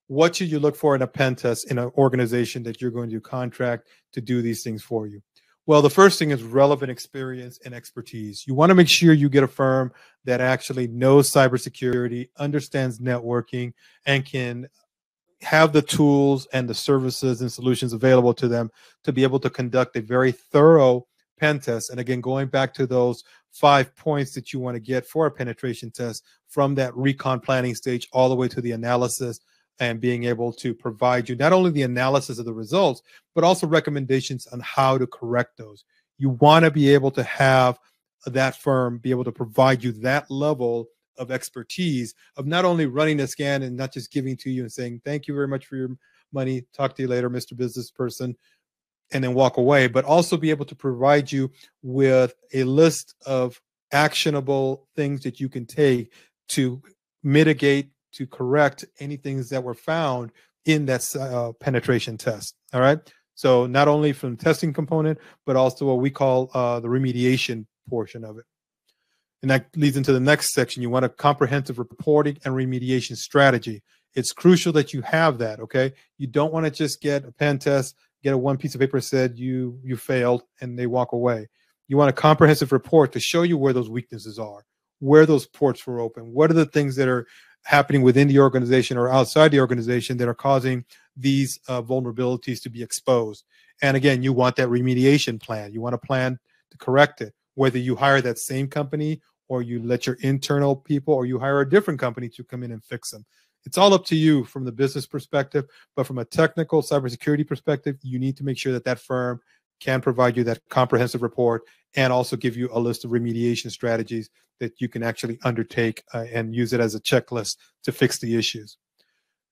what should you look for in a pen test in an organization that you're going to contract to do these things for you? Well, the first thing is relevant experience and expertise. You want to make sure you get a firm that actually knows cybersecurity, understands networking, and can have the tools and the services and solutions available to them to be able to conduct a very thorough pen test. And again, going back to those 5 points that you want to get for a penetration test from that recon planning stage all the way to the analysis and being able to provide you not only the analysis of the results, but also recommendations on how to correct those. You want to be able to have that firm be able to provide you that level of expertise of not only running a scan and not just giving to you and saying, thank you very much for your money. Talk to you later, Mr. Business Person, and then walk away, but also be able to provide you with a list of actionable things that you can take to mitigate, to correct any things that were found in that penetration test. All right. So not only from the testing component, but also what we call the remediation portion of it. And that leads into the next section. You want a comprehensive reporting and remediation strategy. It's crucial that you have that, okay? You don't want to just get a pen test, get a one piece of paper said you failed, and they walk away. You want a comprehensive report to show you where those weaknesses are, where those ports were open, what are the things that are happening within the organization or outside the organization that are causing these vulnerabilities to be exposed. And again, you want that remediation plan. You want a plan to correct it, whether you hire that same company or you let your internal people, or you hire a different company to come in and fix them. It's all up to you from the business perspective, but from a technical cybersecurity perspective, you need to make sure that that firm can provide you that comprehensive report and also give you a list of remediation strategies that you can actually undertake and use it as a checklist to fix the issues.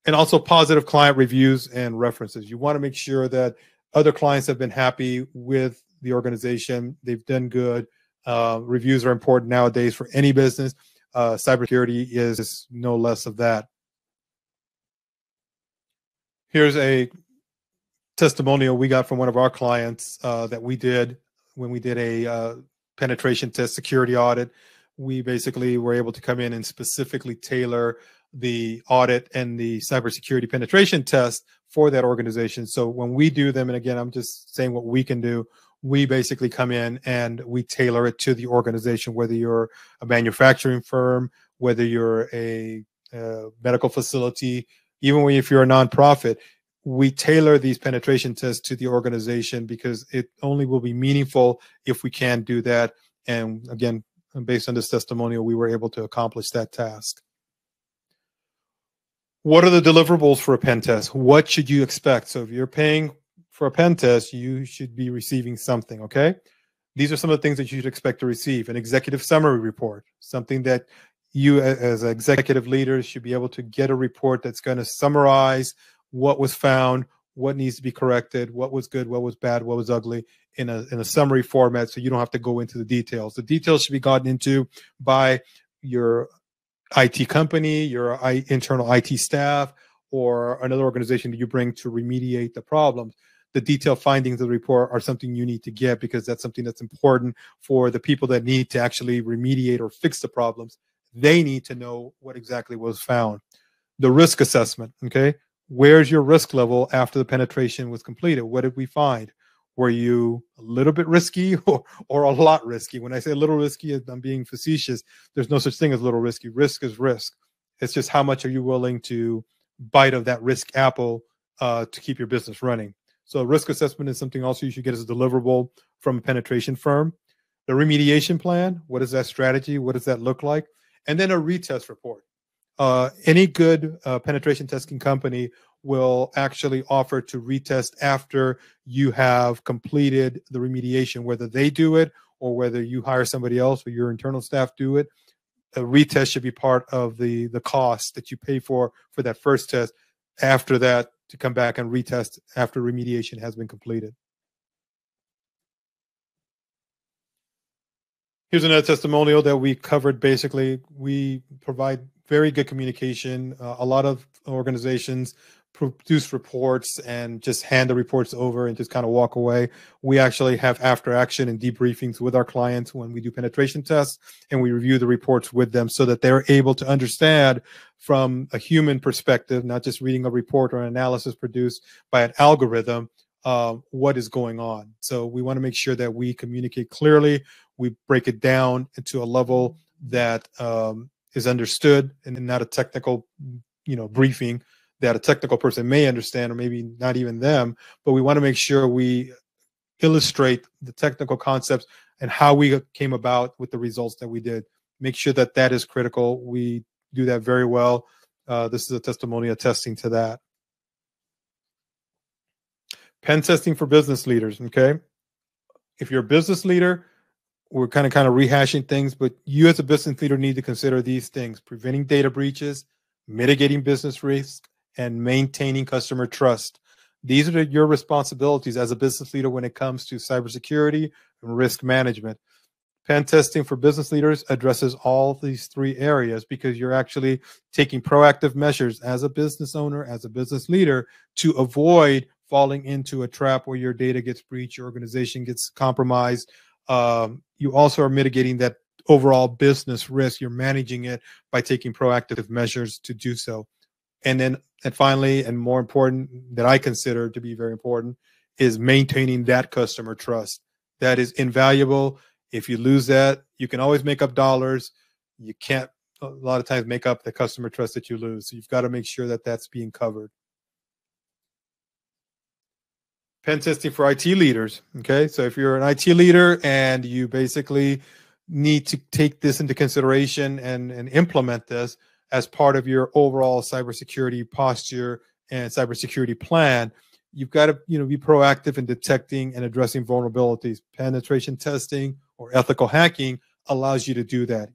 And also positive client reviews and references. You want to make sure that other clients have been happy with the organization. They've done good. Reviews are important nowadays for any business. Cybersecurity is no less of that. Here's a testimonial we got from one of our clients that we did when we did a penetration test security audit. We basically were able to come in and specifically tailor the audit and the cybersecurity penetration test for that organization. So when we do them, and again, I'm just saying what we can do, we basically come in and we tailor it to the organization, whether you're a manufacturing firm, whether you're a medical facility, even if you're a nonprofit, we tailor these penetration tests to the organization because it only will be meaningful if we can do that. And again, based on this testimonial, we were able to accomplish that task. What are the deliverables for a pen test? What should you expect? So if you're paying for a pen test, you should be receiving something, okay? These are some of the things that you should expect to receive. An executive summary report, something that you as executive leaders should be able to get a report that's going to summarize what was found, what needs to be corrected, what was good, what was bad, what was ugly in a summary format, so you don't have to go into the details. The details should be gotten into by your IT company, your internal IT staff, or another organization that you bring to remediate the problems. the detailed findings of the report are something you need to get, because that's something that's important for the people that need to actually remediate or fix the problems. They need to know what exactly was found. The risk assessment, okay? Where's your risk level after the penetration was completed? What did we find? Were you a little bit risky or a lot risky? When I say a little risky, I'm being facetious. There's no such thing as little risky. Risk is risk. It's just how much are you willing to bite of that risk apple to keep your business running. So risk assessment is something also you should get as a deliverable from a penetration firm. The remediation plan, what is that strategy? What does that look like? And then a retest report. Any good penetration testing company will actually offer to retest after you have completed the remediation, whether they do it or whether you hire somebody else or your internal staff do it. A retest should be part of the cost that you pay for that first test. After that, to come back and retest after remediation has been completed. Here's another testimonial that we covered. Basically, we provide very good communication. A lot of organizations produce reports and just hand the reports over and just kind of walk away. We actually have after action and debriefings with our clients when we do penetration tests, and we review the reports with them so that they're able to understand from a human perspective, not just reading a report or an analysis produced by an algorithm, what is going on. So we want to make sure that we communicate clearly. We break it down into a level that is understood and not a technical, briefing that a technical person may understand, or maybe not even them. But we want to make sure we illustrate the technical concepts and how we came about with the results that we did. Make sure that that is critical. We do that very well. This is a testimonial attesting to that. Pen testing for business leaders, okay? If you're a business leader, we're kind of rehashing things, but you as a business leader need to consider these things: preventing data breaches, mitigating business risk, and maintaining customer trust. These are your responsibilities as a business leader when it comes to cybersecurity and risk management. Pen testing for business leaders addresses all these three areas, because you're actually taking proactive measures as a business owner, as a business leader, to avoid falling into a trap where your data gets breached, your organization gets compromised. You also are mitigating that overall business risk. You're managing it by taking proactive measures to do so. And finally, and more important, that I consider to be very important, is maintaining that customer trust. That is invaluable. If you lose that, you can always make up dollars. You can't a lot of times make up the customer trust that you lose. So you've got to make sure that that's being covered. Pen testing for IT leaders. Okay, so if you're an IT leader and you basically need to take this into consideration and implement this as part of your overall cybersecurity posture and cybersecurity plan, you've got to be proactive in detecting and addressing vulnerabilities. Penetration testing or ethical hacking allows you to do that.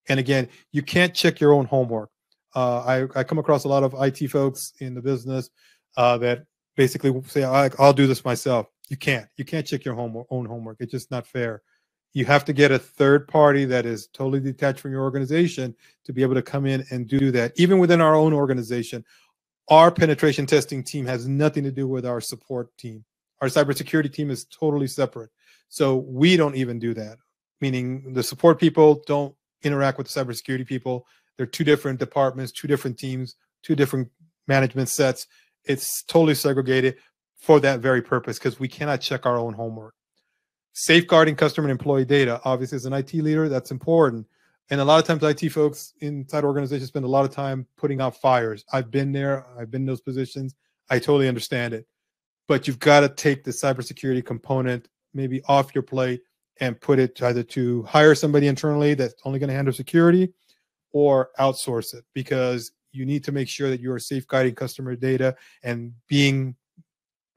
And again, you can't check your own homework. I come across a lot of IT folks in the business that basically say, I'll do this myself. You can't check your own homework. It's just not fair. You have to get a third party that is totally detached from your organization to be able to come in and do that. Even within our own organization, our penetration testing team has nothing to do with our support team. Our cybersecurity team is totally separate. So we don't even do that, meaning the support people don't interact with the cybersecurity people. They're two different departments, two different teams, two different management sets. It's totally segregated for that very purpose, because we cannot check our own homework. Safeguarding customer and employee data. Obviously, as an IT leader, that's important. And a lot of times IT folks inside organizations spend a lot of time putting out fires. I've been there. I've been in those positions. I totally understand it. But you've got to take the cybersecurity component maybe off your plate and put it either to hire somebody internally that's only going to handle security, or outsource it, because you need to make sure that you are safeguarding customer data, and being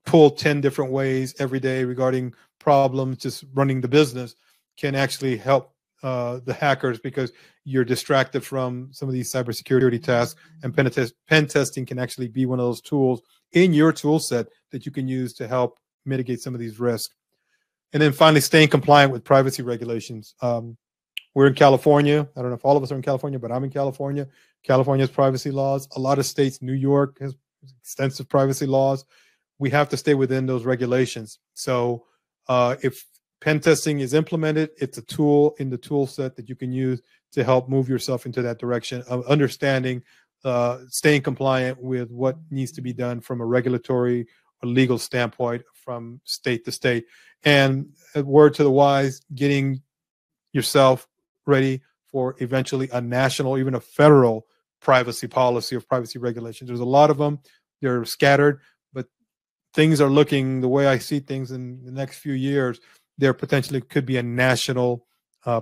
pulled 10 different ways every day regarding problems just running the business can actually help the hackers, because you're distracted from some of these cybersecurity tasks. And pen testing can actually be one of those tools in your tool set that you can use to help mitigate some of these risks. And then finally, staying compliant with privacy regulations. We're in California. I don't know if all of us are in California, but I'm in California. California has privacy laws. A lot of states, New York has extensive privacy laws. we have to stay within those regulations. So if pen testing is implemented, it's a tool in the tool set that you can use to help move yourself into that direction of understanding, staying compliant with what needs to be done from a regulatory or legal standpoint from state to state. And a word to the wise, getting yourself ready for eventually a national, even a federal privacy policy or privacy regulations. There's a lot of them. They're scattered, but things are looking the way I see things in the next few years. There potentially could be a national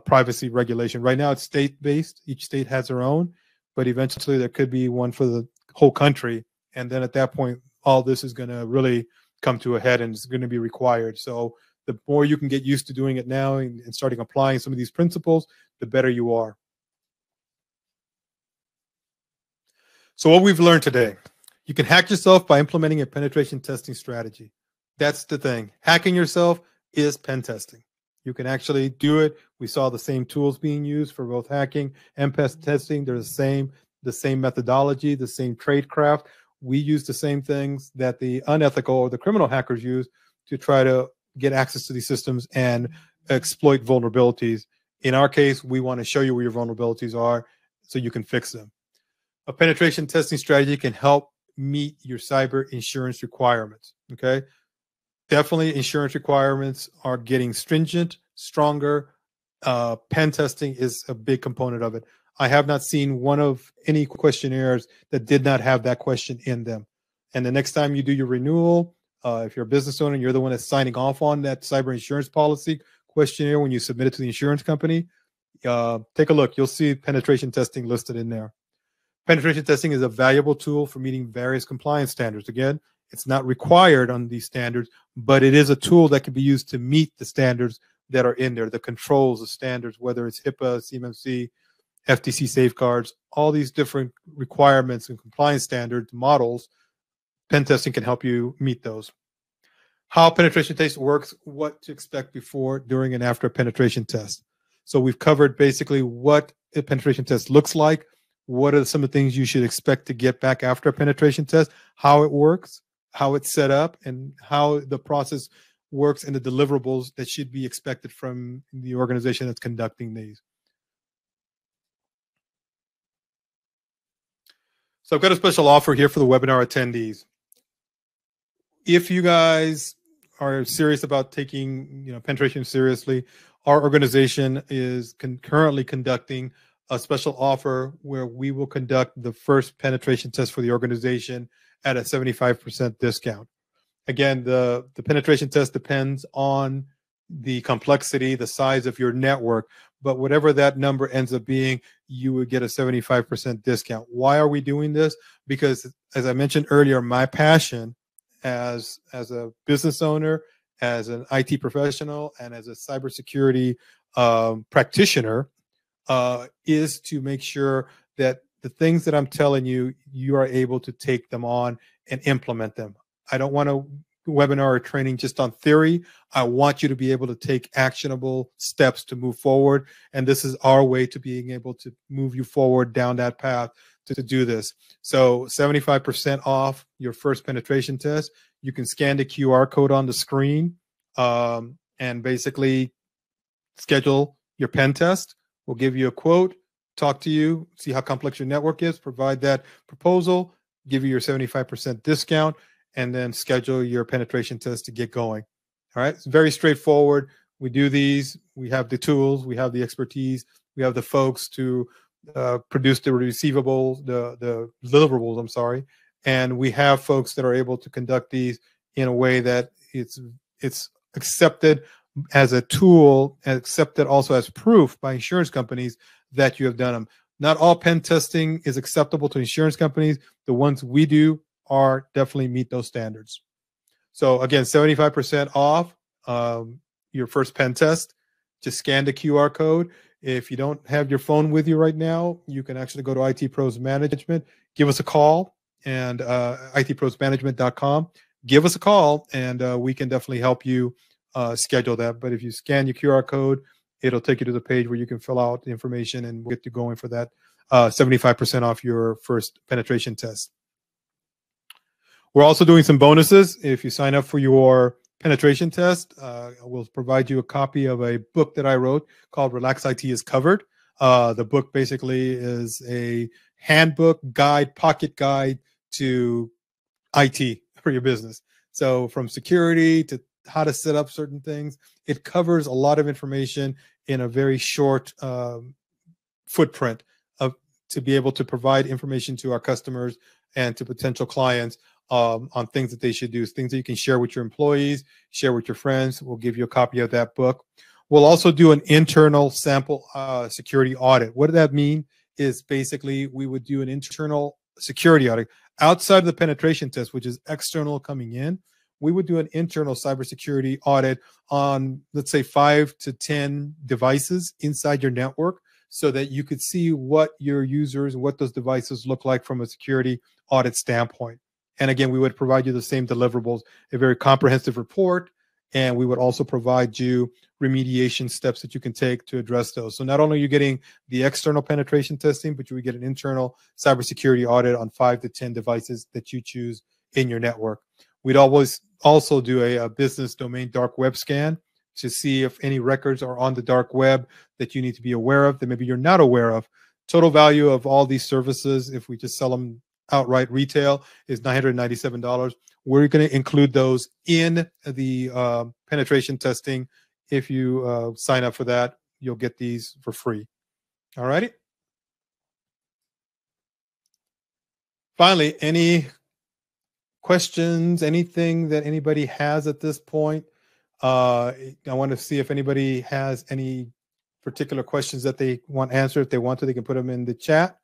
privacy regulation. Right now, it's state-based. Each state has their own, but eventually there could be one for the whole country. And then at that point, all this is going to really come to a head and it's going to be required. So the more you can get used to doing it now and starting applying some of these principles, the better you are. So what we've learned today, you can hack yourself by implementing a penetration testing strategy. That's the thing. Hacking yourself is pen testing. You can actually do it. We saw the same tools being used for both hacking and pen testing. They're the same methodology, the same tradecraft. We use the same things that the unethical or the criminal hackers use to try to get access to these systems and exploit vulnerabilities. In our case, we want to show you where your vulnerabilities are so you can fix them. A penetration testing strategy can help meet your cyber insurance requirements. Okay. Definitely insurance requirements are getting stringent, stronger. Pen testing is a big component of it. I have not seen one of any questionnaires that did not have that question in them. And the next time you do your renewal, if you're a business owner and you're the one that's signing off on that cyber insurance policy questionnaire when you submit it to the insurance company, take a look. You'll see penetration testing listed in there. Penetration testing is a valuable tool for meeting various compliance standards. Again, it's not required on these standards, but it is a tool that can be used to meet the standards that are in there, the controls, the standards, whether it's HIPAA, CMMC, FTC safeguards, all these different requirements and compliance standards, models. Pen testing can help you meet those. How penetration test works, what to expect before, during, and after a penetration test. So we've covered basically what a penetration test looks like, what are some of the things you should expect to get back after a penetration test, how it works, how it's set up, and how the process works and the deliverables that should be expected from the organization that's conducting these. So I've got a special offer here for the webinar attendees. If you guys are serious about taking penetration seriously, our organization is currently conducting a special offer where we will conduct the first penetration test for the organization at a 75% discount. Again, the penetration test depends on the complexity, the size of your network, but whatever that number ends up being, you would get a 75% discount. Why are we doing this? Because as I mentioned earlier, my passion as a business owner, as an IT professional, and as a cybersecurity practitioner is to make sure that the things that I'm telling you, you are able to take them on and implement them. I don't want a webinar or training just on theory. I want you to be able to take actionable steps to move forward. And this is our way to being able to move you forward down that path to do this. So 75% off your first penetration test. You can scan the QR code on the screen and basically schedule your pen test. We'll give you a quote, talk to you, see how complex your network is, provide that proposal, give you your 75% discount, and then schedule your penetration test to get going. All right, it's very straightforward. We do these. We have the tools. We have the expertise. We have the folks to produce the receivables, the deliverables, I'm sorry. And we have folks that are able to conduct these in a way that it's accepted as a tool and accepted also as proof by insurance companies that you have done them. Not all pen testing is acceptable to insurance companies. The ones we do are definitely meet those standards. So again, 75% off your first pen test. Just scan the QR code. If you don't have your phone with you right now, you can actually go to IT Pros Management. Give us a call and itprosmanagement.com. Give us a call and we can definitely help you schedule that. But if you scan your QR code, it'll take you to the page where you can fill out the information and we'll get you going for that 75% off your first penetration test. We're also doing some bonuses. If you sign up for your penetration test, we'll provide you a copy of a book that I wrote called Relax IT is Covered. The book basically is a handbook, guide, pocket guide to IT for your business. So from security to how to set up certain things, it covers a lot of information in a very short footprint of to be able to provide information to our customers and to potential clients on things that they should do, things that you can share with your employees, share with your friends. We'll give you a copy of that book. We'll also do an internal sample security audit. What does that mean? Is basically we would do an internal security audit outside of the penetration test, which is external coming in. We would do an internal cybersecurity audit on, let's say, 5 to 10 devices inside your network, so that you could see what your users, what those devices look like from a security audit standpoint. And again, we would provide you the same deliverables, a very comprehensive report, and we would also provide you remediation steps that you can take to address those. So not only are you getting the external penetration testing, but you would get an internal cybersecurity audit on 5 to 10 devices that you choose in your network. We'd always also do a business domain dark web scan to see if any records are on the dark web that you need to be aware of, that maybe you're not aware of. Total value of all these services, if we just sell them outright retail, is $997. We're going to include those in the penetration testing. If you sign up for that, you'll get these for free. All righty. Finally, any questions, anything that anybody has at this point? I want to see if anybody has any particular questions that they want answered. If they want to, they can put them in the chat.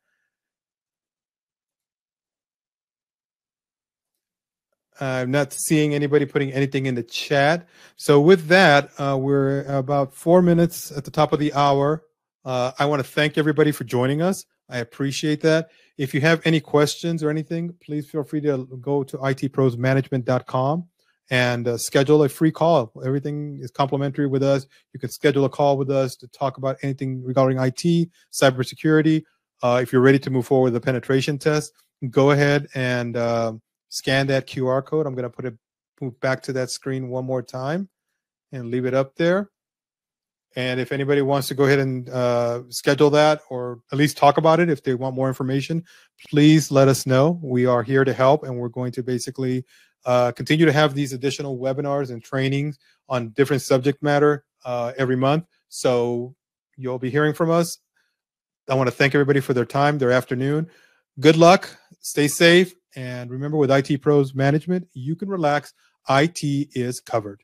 I'm not seeing anybody putting anything in the chat. So with that, we're about 4 minutes at the top of the hour. I want to thank everybody for joining us. I appreciate that. If you have any questions or anything, please feel free to go to itprosmanagement.com and schedule a free call. Everything is complimentary with us. You can schedule a call with us to talk about anything regarding IT, cybersecurity. If you're ready to move forward with the penetration test, go ahead and scan that QR code. I'm going to move back to that screen one more time and leave it up there. And if anybody wants to go ahead and schedule that, or at least talk about it, if they want more information, please let us know. We are here to help, and we're going to basically continue to have these additional webinars and trainings on different subject matter every month. So you'll be hearing from us. I want to thank everybody for their time, their afternoon. Good luck. Stay safe. And remember, with IT Pros Management, you can relax. IT is covered.